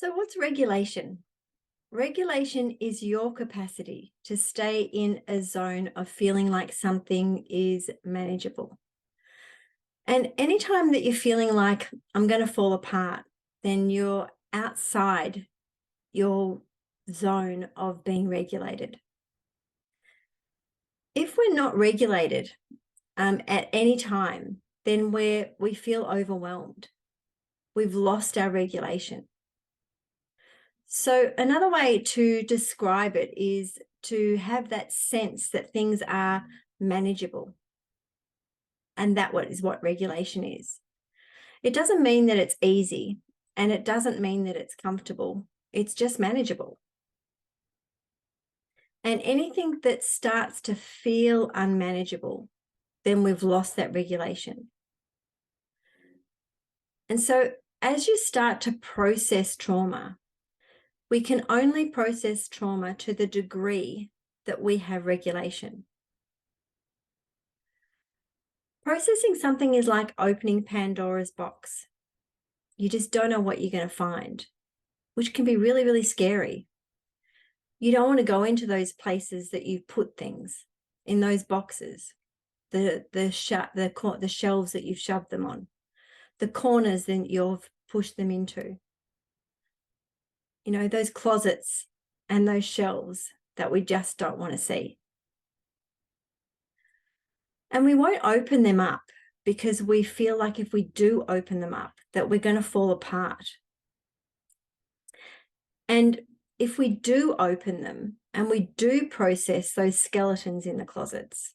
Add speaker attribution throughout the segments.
Speaker 1: So, what's regulation? Regulation is your capacity to stay in a zone of feeling like something is manageable. And anytime that you're feeling like I'm going to fall apart, then you're outside your zone of being regulated. If we're not regulated at any time, then we feel overwhelmed. We've lost our regulation. So, another way to describe it is to have that sense that things are manageable. And is what regulation is. It doesn't mean that it's easy and it doesn't mean that it's comfortable. It's just manageable. And anything that starts to feel unmanageable, then we've lost that regulation. And so, as you start to process trauma, we can only process trauma to the degree that we have regulation. Processing something is like opening Pandora's box. You just don't know what you're going to find, which can be really, really scary. You don't want to go into those places that you've put things in those boxes, the shelves that you've shoved them on, the corners that you've pushed them into. You know, those closets and those shelves that we just don't want to see. And we won't open them up because we feel like if we do open them up, that we're going to fall apart. And if we do open them and we do process those skeletons in the closets,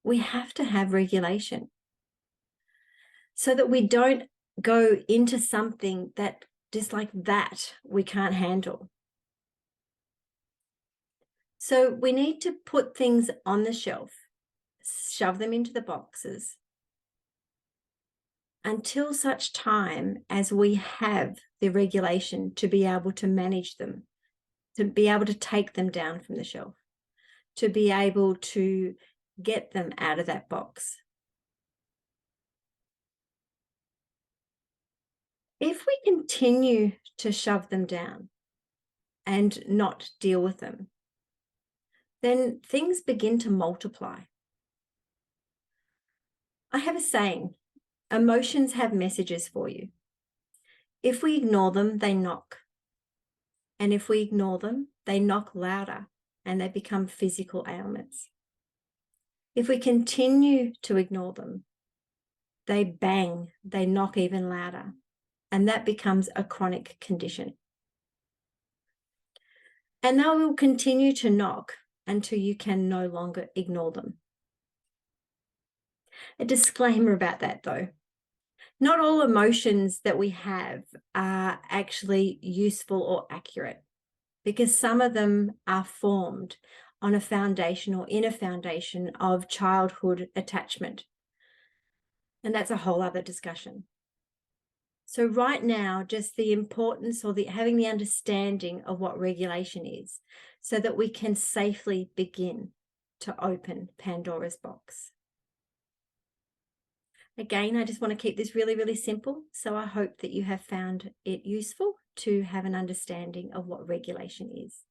Speaker 1: we have to have regulation so that we don't go into something that just like that we can't handle. So we need to put things on the shelf, shove them into the boxes until such time as we have the regulation to be able to manage them, to be able to take them down from the shelf, to be able to get them out of that box. If we continue to shove them down and not deal with them, then things begin to multiply. I have a saying, emotions have messages for you. If we ignore them, they knock. And if we ignore them, they knock louder and they become physical ailments. If we continue to ignore them, they bang, they knock even louder, and that becomes a chronic condition. And they will continue to knock until you can no longer ignore them. A disclaimer about that, though. Not all emotions that we have are actually useful or accurate, because some of them are formed on a foundation or in a foundation of childhood attachment. And that's a whole other discussion. So right now, just the importance or having the understanding of what regulation is so that we can safely begin to open Pandora's box. Again, I just want to keep this really, really simple. So I hope that you have found it useful to have an understanding of what regulation is.